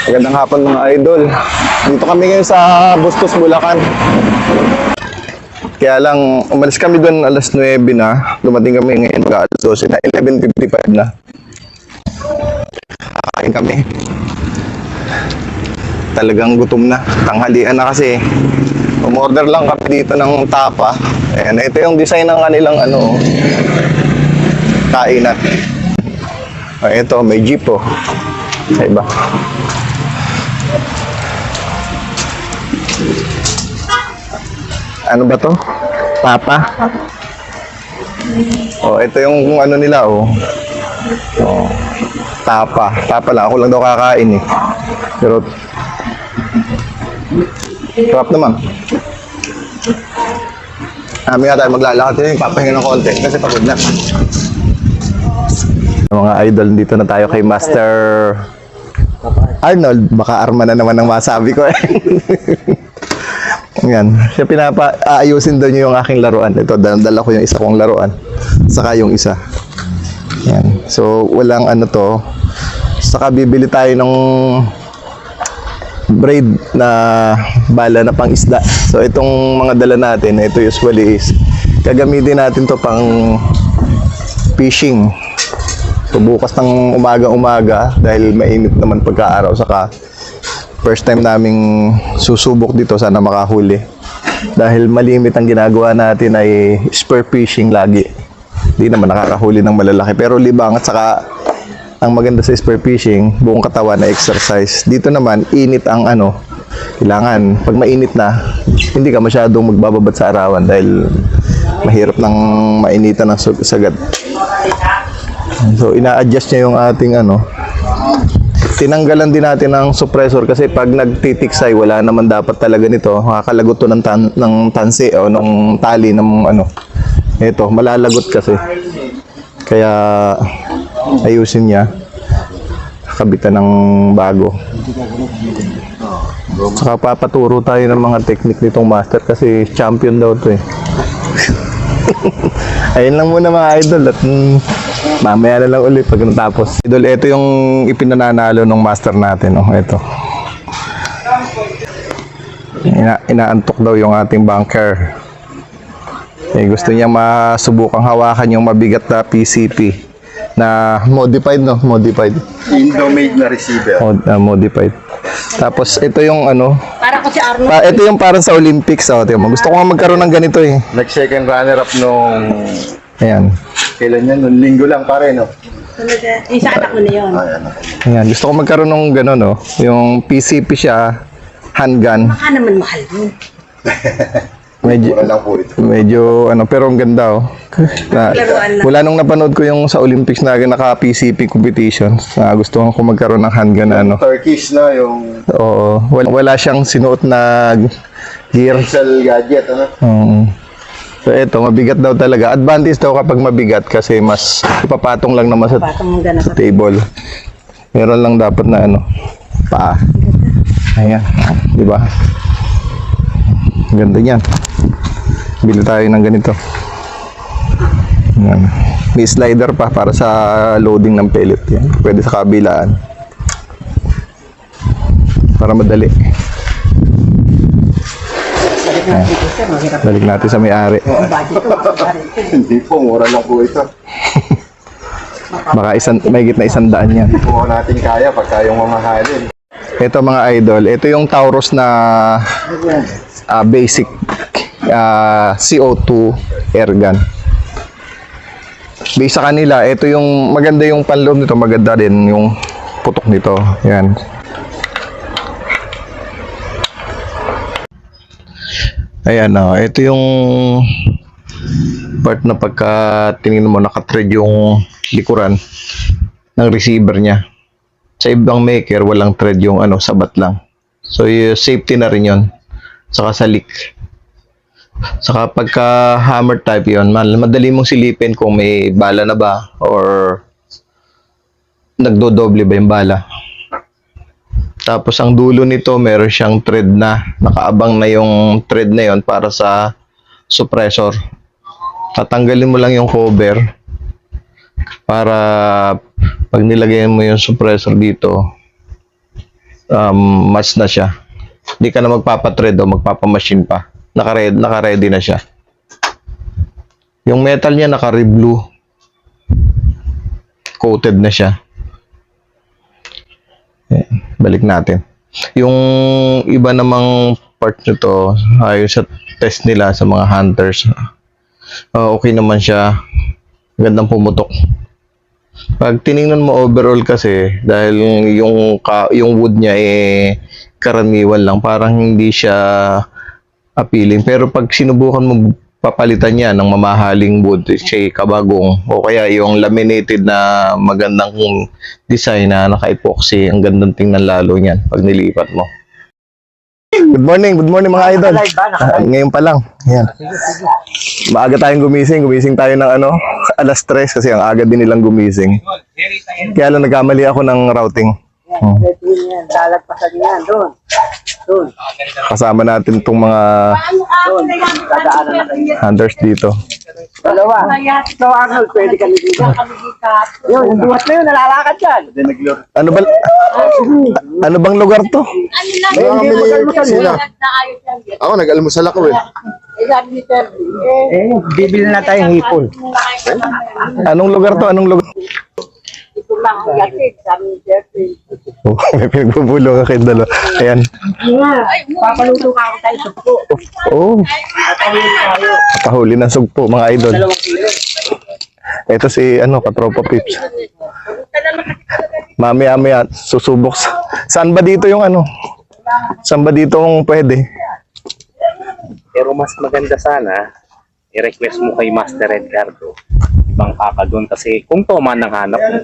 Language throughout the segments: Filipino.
Magandang hapon mga idol. Dito kami ngayon sa Bustos, Bulacan. Kaya lang, umalis kami doon alas 9 na. Dumating kami ngayon ka alas 12 na, 11:55 na. Kakain kami. Talagang gutom na. Tanghalian na kasi. Umorder lang kami dito ng tapa. Ayan, ito yung design ng kanilang kainan. Ito, may jeep oh. Sa iba. Ano ba to? Tapa? Oh, ito yung ano nila oh. Oh. Tapa. Tapa lang. Ako lang daw kakain eh. Pero sarap naman. Kami nga tayo maglalakad din. Papahinga ng konti kasi pagod na. Mga idol, dito na tayo kay Master Arnold. Baka Arma na naman ang masabi ko eh. Yan. Siya aayusin daw niyo yung aking laruan. Ito, dala ko yung isa kong laruan. Saka yung isa. Yan. So, walang ano to. Saka bibili tayo ng braid na bala na pang isda. So, itong mga dala natin, ito usually is gagamitin natin to pang fishing. So, bukas ng umaga-umaga dahil mainit naman pagka-araw. Saka first time naming susubok dito, sana makahuli. Dahil malimit ang ginagawa natin ay spear fishing lagi. Hindi naman nakakahuli ng malalaki. Pero libang at saka ang maganda sa spear fishing, buong katawan na exercise. Dito naman, init ang kailangan. Pag mainit na, hindi ka masyadong magbababat sa arawan dahil mahirap nang mainitan ng sagad. So, ina-adjust niya yung ating tinanggalan din natin ng suppressor kasi pag nagtitiksay, wala naman dapat talaga nito. Makakalagot to ng tansi o ng tali ng ito, malalagot kasi. Kaya ayusin niya. Kabitan ng bago. Saka papaturo tayo ng mga technique nitong master kasi champion daw to eh. Ayun lang muna mga idol at mamaya na lang ulit pag natapos. Idol, ito yung ipinananalo ng master natin. Oh, ito. Inaantok daw yung ating bunker. Eh, gusto niya masubukang hawakan yung mabigat na PCP na modified, no? Modified. Indo-made na receiver. Modified. Tapos ito yung Para ko si Arnold. ito yung parang sa Olympics. Gusto ko nga magkaroon ng ganito eh. Nag-second runner-up nung... Ayan. Kailan yan? Nung linggo lang pare, no? Yung sa anak mo na yun. Ayan. Gusto ko magkaroon ng gano'n, no? Yung PCP siya, handgun. Baka naman mahal yun. Medyo, Mura lang po ito. medyo pero ang ganda oh. Wala nung napanood ko yung sa Olympics na naka-PCP competitions. Gusto ko magkaroon ng handgun na Turkish na yung... Oo. Wala siyang sinuot na gear. Special gadget, ano? So ito, mabigat daw talaga. Advantage daw kapag mabigat kasi mas ipapatong lang naman sa Patong mong ganap. table. Meron lang dapat na paa. Ayan. Di ba? Ganda niyan. Bili tayo ng ganito. Ayan. May slider pa para sa loading ng pellet. Yan. Pwede sa kabilaan. Para madali. Balik natin sa may-ari. Hindi po, mura lang po ito. Baka may gitna 100 yan. Hindi po natin kaya pagka yung mamahalin. Ito mga idol, ito yung Taurus na basic CO2 air gun. Base sa kanila, ito yung maganda yung panloob nito, maganda din yung putok nito. Yan. Ayan, ito yung part na pagka tingin mo naka-thread yung likuran ng receiver niya. Sa ibang maker, walang thread yung sabat lang. So, safety na rin yun. Saka sa leak. Saka pagka hammer type yun, madali mong silipin kung may bala na ba or nagdodoble ba yung bala. Tapos ang dulo nito, meron siyang thread na. Nakaabang na yung thread na yon para sa suppressor. Tatanggalin mo lang yung cover para pag nilagay mo yung suppressor dito, match na siya. Hindi ka na magpapatread o magpapamachine pa. Naka-ready na siya. Yung metal niya naka-re-blue. Coated na siya. Balik natin. Yung iba namang part nito, ayon sa test nila sa mga hunters, okay naman siya. Gandang pumutok. Pag tiningnan mo overall kasi, dahil yung wood niya karaniwan lang, parang hindi siya appealing. Pero pag sinubukan mo papalitan niya ng mamahaling wood, say kabagong, o kaya yung laminated na magandang design na naka-epoxy, ang gandang tingnan lalo niyan pag nilipat mo. Good morning mga idol. Ngayon pa lang. Yan. Maaga tayong gumising. Gumising tayo ng alas 3 kasi ang aga din nilang gumising. Kaya lang nagkamali ako ng routing. Lalagpasan yan, doon. Kasama natin itong mga hunters dito. Dalawa. So, Arnold, pwede kami dito. Yun, buhat na yun, nalalakad yan. Ano bang lugar to? Sila. Ako, nag-almusal ako eh. Bibili na tayong hipon. Anong lugar to? Ito lang ang yatid, sabi ni Jeffrey. Oh, may pinagbubulong ka dalo. Ayan. Papaluto ka ako tayo sa po. Oh, Tatawin tayo. kahuli ng sugpo mga idol. 2 kilo. Ito si Katropa Pips. Mamaya susubok. Saan ba dito yung Saan ba dito ang pwede? Pero mas maganda sana, i-request mo kay Master Edgardo. Ibang kaka doon kasi kung toma ng hanap mo.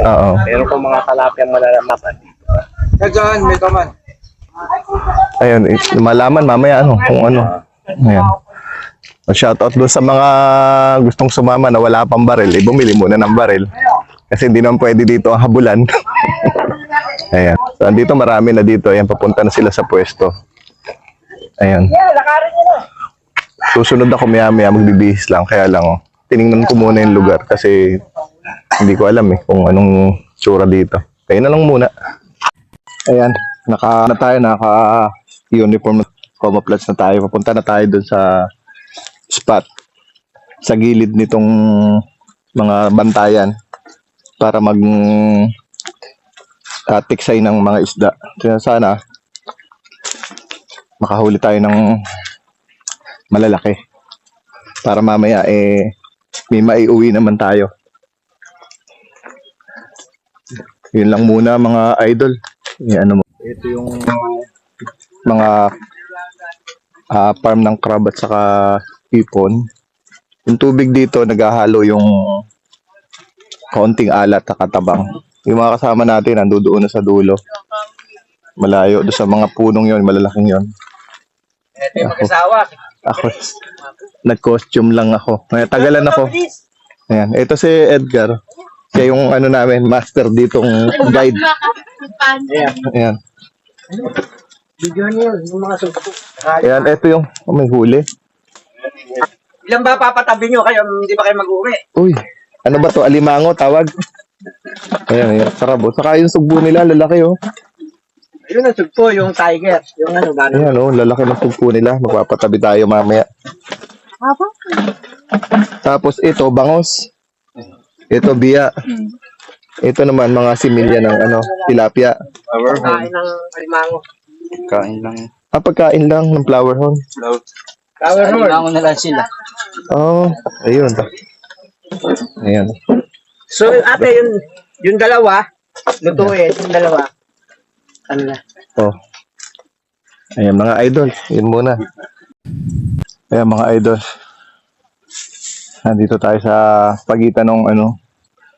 Oo. Pero kung mga kalapyang malalaman dito. Ayun, malaman mamaya kung ano. Ayan. Shoutout doon sa mga gustong sumama na wala pang baril. Bumili muna ng baril. Kasi hindi naman pwede dito ang habulan. Ayan. So, andito marami na dito. Ayan, papunta na sila sa pwesto. Ayan. Susunod ako maya-maya, magbibihis lang. Kaya lang, tiningnan ko muna yung lugar kasi hindi ko alam kung anong tsura dito. Kaya na lang muna. Ayan, naka-uniform na camouflage na tayo. Papunta na tayo dun sa spot sa gilid nitong mga bantayan para tiksay ng mga isda. Kaya sana makahuli tayo ng malalaki para mamaya may maiuwi naman tayo. Yun lang muna mga idol. Ito yung mga farm ng crab at saka hipon. Yung tubig dito naghahalo yung kaunting alat at katabang. Yung mga kasama natin nandoon na sa dulo. Malayo doon sa mga punong yon, malalaking yon. Ako, nag-costume lang ako. Tagalan ako. Ayan, ito si Edgar. Siya yung namin, master ditong guide. Ayan. Yung mga sugpo. Ayan, ito yung may huli. Ilan ba papatabi nyo kayo? Hindi ba kayo mag-uwi? Uy, ano ba to? Alimango tawag? Ayan, sarap. Saka yung sugbo nila, lalaki Yun ang sugpo, yung tiger. Yung gano'n. Ayan lalaki ng sugpo nila. Magpapatabi tayo mamaya. Tapos ito, bangos. Ito, biya. Ito naman, mga similya ng tilapia. Kain ng alimango. Pagkain lang ng flower horn. Alimango na lang sila. Oh, ayun. Ayan. So, ate, yung dalawa, lutuin, yung dalawa. Ano na? Oh. Ayan mga idol, yun muna. Ayan mga idol. Nandito tayo sa pagitan ng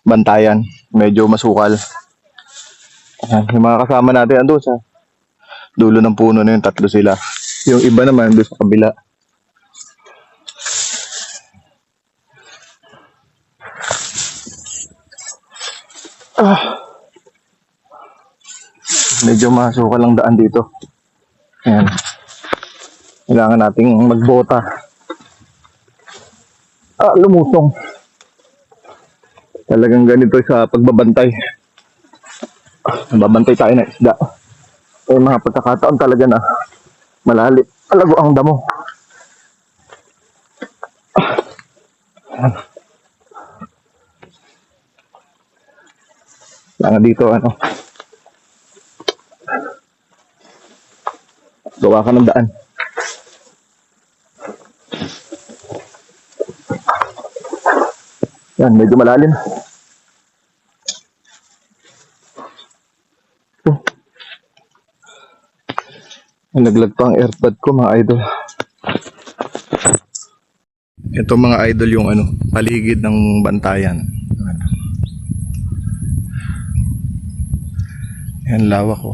bantayan. Medyo masukal. Ayan, yung mga kasama natin ando sa dulo ng puno na yun, 3 sila. Yung iba naman doon sa kabila. Medyo masukal lang daan dito. Ayan. Kailangan nating magbota. Lumusong. Talagang ganito sa pagbabantay. Babantay tayo ng isda. Eh, mga pagkakataon talaga na malalim. Alago ang damo. Kaya dito, ano, gawa ka ng daan. Yan, medyo malalim. Naglag pa ang airpod ko, mga idol. Ito mga idol yung ano, paligid ng bantayan. Yan, lawak ko.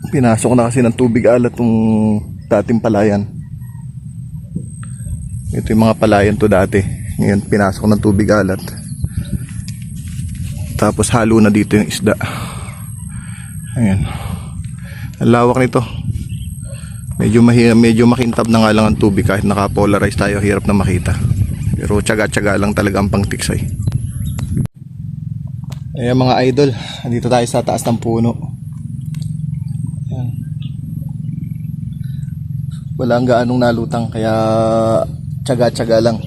Pinasok na kasi ng tubig alat tong dating palayan. Ito yung mga palayan to dati. Ngayon pinasok ng tubig alat. Tapos halo na dito yung isda. Ayan. Ang lawak nito. Medyo makintab na nga lang ang tubig kahit naka-polarize tayo, hirap na makita. Pero tiyaga-tiyaga lang talaga ang pangtiksay. Ayan mga idol, dito tayo sa taas ng puno. Ayan. Walang gaanong nalutang kaya tiyaga-tiyaga lang.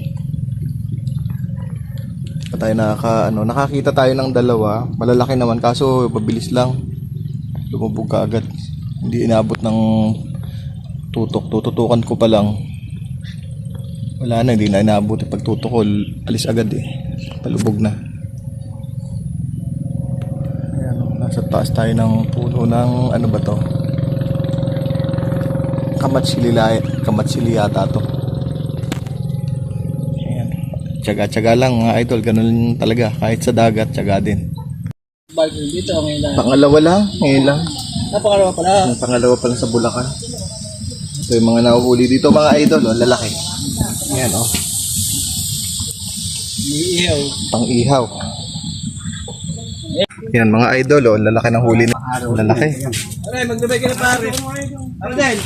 Tayo nakakita tayo ng dalawa. Malalaki naman kaso mabilis lang. Lumubog ka agad. Hindi inabot ng tutok. Tututukan ko pa lang. Wala na, hindi na inabot. Pag tutok ko, alis agad eh. Palubog na. Ayan, nasa taas tayo ng puno ng ano ba to? Kamatsili yata to. Ayan. Tiyaga-tiyaga lang mga idol. Ganun talaga. Kahit sa dagat, tiyaga din. Dito, ngayon lang. Pangalawa lang, ngayon lang. Napakalawa pala. Yung pangalawa pa lang sa Bulacan. Ito yung mga nahuhuli dito mga idol, oh, lalaki. Ayan, oh. Iihaw. Pang-ihaw. Yan mga idol, oh, lalaki ng huli na. Lalaki. Aray, magbibay ka na pare. Ano din?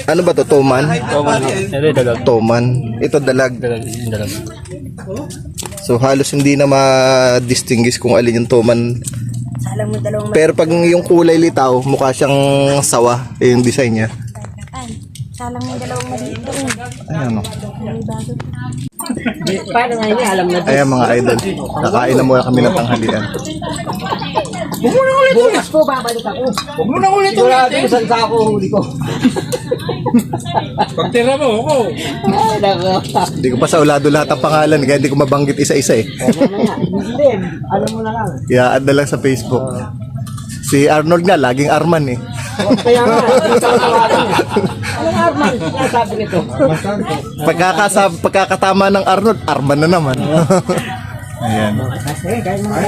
Ano ba to, toman? Dalag. Toman. Ito dalag. So halos hindi na ma-distinguish kung alin yung toman. Salang mo dalawang Pero pag yung kulay litaw, mukha siyang sawa, yung design niya. matatan. Salang mo dalawang maliit doon. Ayan, oh. May bago. Paano nga yun? Alam na. Ayan mga idol, nakain na muna kami ng tanghalian. Bukas po, babalik ako. Huwag mo na ulit. Sigurado yung saan sa ako huli ko. Pagtira mo ako. Ay, nako. Hindi ko pa saulado lahat ng pangalan, kaya hindi ko mabanggit isa-isa eh. Hindi, alam mo na lang. Kaya add na lang sa Facebook. Si Arnold nga, laging Arman eh. Kaya nga, anong Arman? Sinasabi nito. Pagkakatama ng Arnold, Arman na naman. Ayan.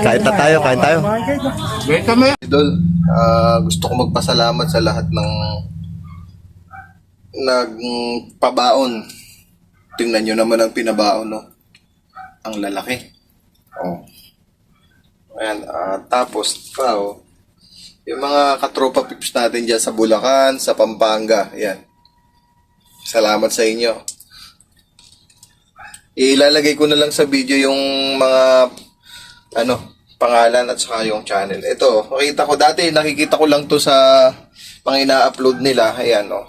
Kain na tayo, kain tayo. Idol, gusto ko magpasalamat sa lahat ng nagpabaon. Tingnan nyo naman ang pinabaon, no? Ang lalaki. Oh. Ayan, tapos pa, oh. Yung mga katropa pips natin dyan sa Bulacan, sa Pampanga, ayan. Salamat sa inyo. Ilalagay ko na lang sa video yung mga pangalan at saka yung channel. Ito, nakikita ko lang to sa mga ina-upload nila. Ayan, oh.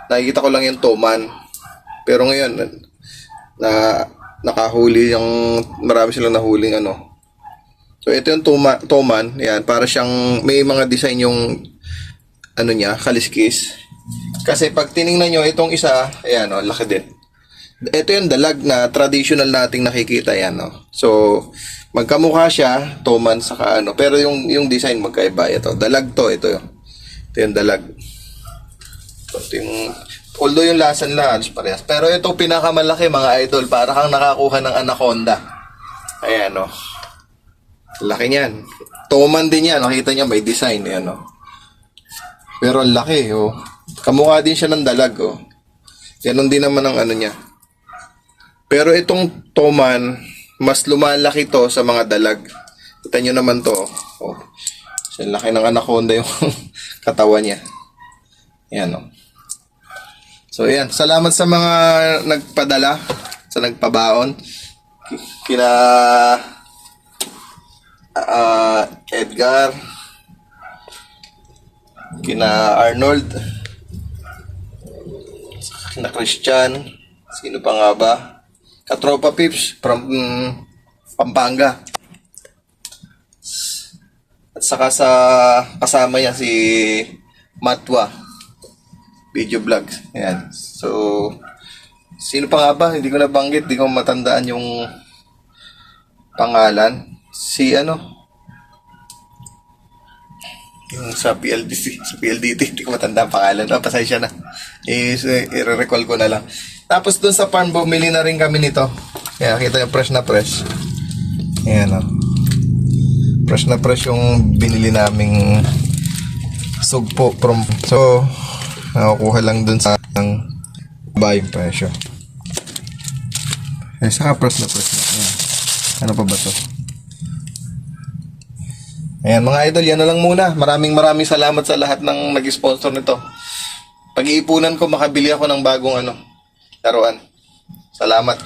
Nakikita ko lang yung toman. Pero ngayon, nakahuli yung, marami silang nahuling So, ito yung toman. Ayan, para siyang, may mga design yung, kaliskis. Kasi pag tiningnan nyo, itong isa, ayan, oh, laki din. Ito yung dalag na traditional nating nakikita, yan, no. So, magkamukha siya, toman saka pero yung design magkaiba. Ito, dalag to, ito yung dalag. Ito yung, although yung lasa nila halos parehas. Pero ito pinakamalaki mga idol, para kang nakakuha ng anaconda. Ayan, no. Laki niyan. Toman din yan, nakita niya may design, yan, no. Pero ang laki, oh. Kamukha din siya ng dalag, oh. Ganon din naman ang niya. Pero itong toman, mas lumalaki to sa mga dalag. Kita nyo naman to. Oh. So, laki ng anaconda yung katawan niya. Yan, oh. So, yan. Salamat sa mga nagpadala, sa nagpabaon. Kina Edgar, kina Arnold, kina Christian, sino pa nga ba? Katropa Pips from Pampanga. At saka sa kasama niya si Matwa Video Vlogs. Ayan. So, sino pa nga ba? Hindi ko nabanggit, hindi ko matandaan yung pangalan. Si ano? Yung sa PLDT, hindi ko matanda ang pangalan. Pasensya na. I-recall ko na lang. Tapos dun sa farm, bumili na rin kami nito. Kaya kita yung fresh na fresh. Ayan o. Fresh na fresh yung binili naming sugpo from... So, nakukuha lang dun sa buying presyo. Eh, saka fresh na fresh na. Ayan. Ano pa ba to? Ayan mga idol, yan na lang muna. Maraming salamat sa lahat ng nag-sponsor nito. Pag-iipunan ko, makabili ako ng bagong laruan. Salamat.